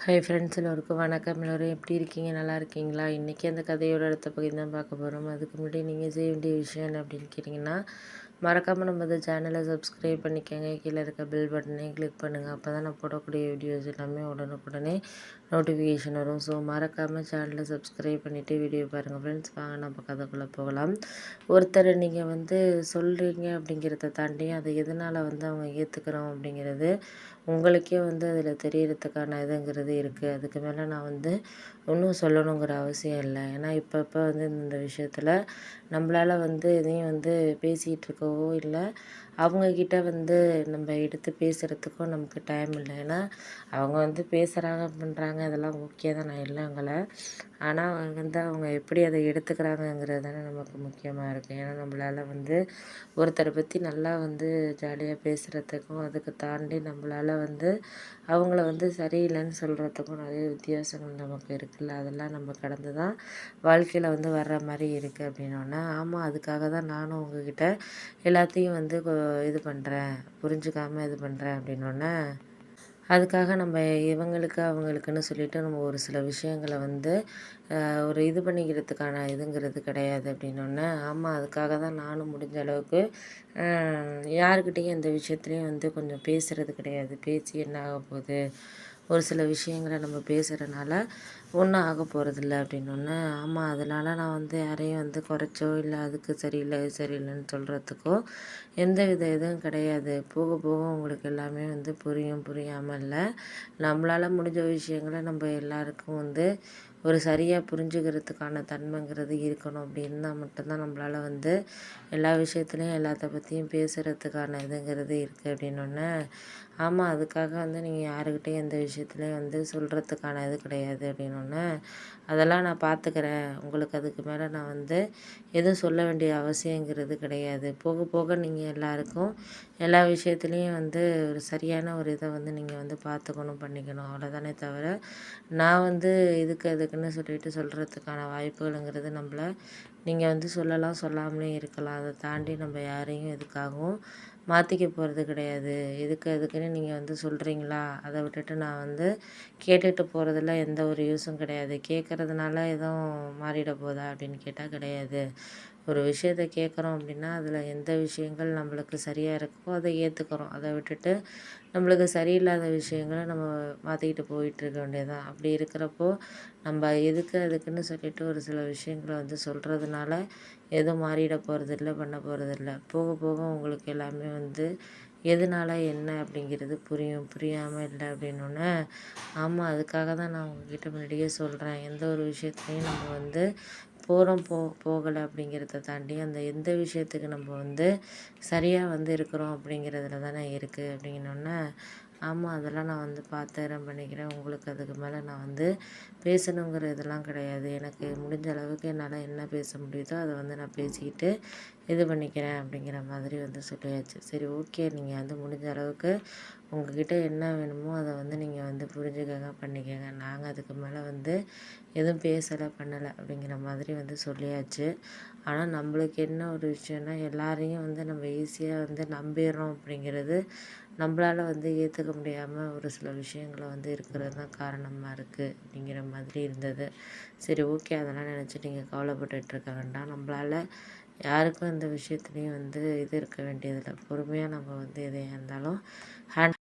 Hi friends, எல்லோருக்கும் வணக்கம். எல்லோரும் எப்படி இருக்கீங்க? நல்லா இருக்கீங்களா? இன்றைக்கி அந்த கதையோட அடுத்த பகுதி தான் பார்க்க போகிறோம். அதுக்கு முன்னாடி நீங்கள் செய்ய வேண்டிய விஷயம் என்ன அப்படின்னு கேட்டிங்கன்னா, மறக்காமல் நம்ம இந்த சேனலை சப்ஸ்கிரைப் பண்ணிக்கோங்க. கீழே இருக்க பெல் பட்டனையும் கிளிக் பண்ணுங்கள். அப்போ தான் நான் போடக்கூடிய வீடியோஸ் எல்லாமே உடனுக்குடனே நோட்டிஃபிகேஷன் வரும். ஸோ மறக்காமல் சேனலை சப்ஸ்கிரைப் பண்ணிவிட்டு வீடியோ பாருங்கள் ஃப்ரெண்ட்ஸ். வாங்க நம்ம கதைக்குள்ளே போகலாம். ஒருத்தரை நீங்கள் சொல்கிறீங்க அப்படிங்கிறத தாண்டி அதை எதனால் அவங்க ஏற்றுக்கிறோம் அப்படிங்கிறது உங்களுக்கே அதில் தெரியறதுக்கான இதுங்கிறது இருக்குது. அதுக்கு மேலே நான் ஒன்றும் சொல்லணுங்கிற அவசியம் இல்லை. ஏன்னா இப்போ இந்த விஷயத்தில் நம்மளால் எதையும் பேசிகிட்டு இருக்கவோ இல்லை, அவங்கக்கிட்ட நம்ம எடுத்து பேசுகிறதுக்கும் நமக்கு டைம் இல்லை. ஏன்னா அவங்க பேசுகிறாங்க பண்ணுறாங்க, அதெல்லாம் ஓகே தான், நான் இல்லைங்கள. ஆனால் அவங்க எப்படி அதை எடுத்துக்கிறாங்கங்கிறது தானே நமக்கு முக்கியமாக இருக்குது. ஏன்னா நம்மளால் ஒருத்தரை பற்றி நல்லா ஜாலியாக பேசுகிறதுக்கும், அதுக்கு தாண்டி நம்மளால் அவங்கள சரியில்லைன்னு சொல்கிறதுக்கும் நிறைய வித்தியாசங்கள் நமக்கு இருக்குல்ல. அதெல்லாம் நம்ம கடந்து தான் வாழ்க்கையில் வர்ற மாதிரி இருக்குது அப்படின்னோடனே, ஆமாம் அதுக்காக தான் நானும் உங்ககிட்ட எல்லாத்தையும் இது பண்ணுறேன், புரிஞ்சுக்காமல் இது பண்ணுறேன் அப்படின்னோடனே, அதுக்காக நம்ம இவங்களுக்கு அவங்களுக்குன்னு சொல்லிட்டு நம்ம ஒரு சில விஷயங்களை ஒரு இது பண்ணிக்கிறதுக்கான இதுங்கிறது கிடையாது அப்படின்னோடனே, ஆமாம் அதுக்காக தான் நானும் முடிஞ்ச அளவுக்கு யாருக்கிட்டேயும் எந்த விஷயத்துலையும் கொஞ்சம் பேசுகிறது கிடையாது. பேசி என்ன ஆக போகுது, ஒரு சில விஷயங்களை நம்ம பேசுகிறனால ஒன்றும் ஆக போகிறதில்ல அப்படின்னோடனே, ஆமாம் அதனால் நான் யாரையும் குறைச்சோ இல்லை அதுக்கு சரியில்லை இது சரியில்லைன்னு சொல்கிறதுக்கோ எந்த வித இதுவும் கிடையாது. போக போக உங்களுக்கு எல்லாமே புரியும், புரியாமல் இல்லை. நம்மளால் முடிஞ்ச விஷயங்களை நம்ம எல்லாருக்கும் ஒரு சரியாக புரிஞ்சுக்கிறதுக்கான தன்மைங்கிறது இருக்கணும். அப்படி இருந்தால் மட்டும்தான் நம்மளால் எல்லா விஷயத்துலையும் எல்லாத்த பற்றியும் பேசுகிறதுக்கான இதுங்கிறது இருக்குது அப்படின்னோடனே, ஆமாம் அதுக்காக நீங்கள் யாருக்கிட்டையும் எந்த விஷயத்துலையும் சொல்கிறதுக்கான இது கிடையாது அப்படின்னோடனே, அதெல்லாம் நான் பார்த்துக்கிறேன். உங்களுக்கு அதுக்கு மேலே நான் எதுவும் சொல்ல வேண்டிய அவசியங்கிறது கிடையாது. போக போக நீங்கள் எல்லாருக்கும் எல்லா விஷயத்துலையும் ஒரு சரியான ஒரு இதை நீங்கள் பார்த்துக்கணும், பண்ணிக்கணும். அவ்வளோதானே தவிர, நான் இதுக்கு அதுக்குன்னு சொல்லிட்டு சொல்கிறதுக்கான வாய்ப்புகளுங்கிறது நம்மள நீங்கள் சொல்லலாம், சொல்லாமலே இருக்கலாம். அதை தாண்டி நம்ம யாரையும் எதுக்காகவும் மாற்றிக்க போகிறது கிடையாது. இதுக்கு அதுக்குன்னு நீங்கள் சொல்கிறீங்களா, அதை விட்டுட்டு நான் கேட்டுட்டு போகிறதுல எந்த ஒரு யூஸும் கிடையாது. கேட்குறதுனால எதுவும் மாறிட போதா அப்படின்னு கேட்டால் கிடையாது. ஒரு விஷயத்த கேட்குறோம் அப்படின்னா, அதில் எந்த விஷயங்கள் நம்மளுக்கு சரியாக இருக்கோ அதை ஏற்றுக்கிறோம். அதை விட்டுட்டு நம்மளுக்கு சரியில்லாத விஷயங்கள நம்ம மாற்றிக்கிட்டு போயிட்டுருக்க வேண்டியது தான். அப்படி இருக்கிறப்போ நம்ம எதுக்கு அதுக்குன்னு சொல்லிட்டு ஒரு சில விஷயங்கள சொல்கிறதுனால எதுவும் மாறிட போகிறதில்ல, பண்ண போகிறதில்ல. போக போக உங்களுக்கு எல்லாமே எதனால என்ன அப்படிங்கிறது புரியும். புரியாமல் இல்லை அப்படின்னோடனே, ஆமாம் அதுக்காக தான் நான் உங்ககிட்ட முன்னாடியே சொல்கிறேன். எந்த ஒரு விஷயத்துலையும் நம்ம போகிறோம் போகலை அப்படிங்கிறத தாண்டி அந்த எந்த விஷயத்துக்கு நம்ம சரியாக இருக்கிறோம் அப்படிங்கிறதுல தானே இருக்குது அப்படின்னோடனே, ஆமாம் அதெல்லாம் நான் பார்த்துக்கிறேன், பண்ணிக்கிறேன். உங்களுக்கு அதுக்கு மேலே நான் பேசணுங்கிற இதெல்லாம் கிடையாது. எனக்கு முடிஞ்ச அளவுக்கு என்னால் என்ன பேச முடியுதோ அதை நான் பேசிக்கிட்டு இது பண்ணிக்கிறேன் அப்படிங்கிற மாதிரி சொல்லியாச்சு. சரி ஓகே, நீங்கள் முடிஞ்ச அளவுக்கு உங்ககிட்ட என்ன வேணுமோ அதை நீங்கள் புரிஞ்சுக்கங்க, பண்ணிக்கங்க. நாங்கள் அதுக்கு மேலே எதுவும் பேசலை, பண்ணலை அப்படிங்கிற மாதிரி சொல்லியாச்சு. ஆனால் நம்மளுக்கு என்ன ஒரு விஷயம்னா, எல்லாரையும் நம்ம ஈஸியாக நம்பிடுறோம் அப்படிங்கிறது நம்மளால் ஏற்றுக்க முடியாமல் ஒரு சில விஷயங்கள இருக்கிறது தான் காரணமாக இருக்குது அப்படிங்கிற மாதிரி இருந்தது. சரி ஓகே, அதெல்லாம் நினச்சி நீங்கள் கவலைப்பட்டுட்ருக்க வேண்டாம். நம்மளால் யாருக்கும் இந்த விஷயத்துலையும் இது இருக்க வேண்டியதில்லை. பொறுமையாக நம்ம எதையாக இருந்தாலும் ஹேண்ட்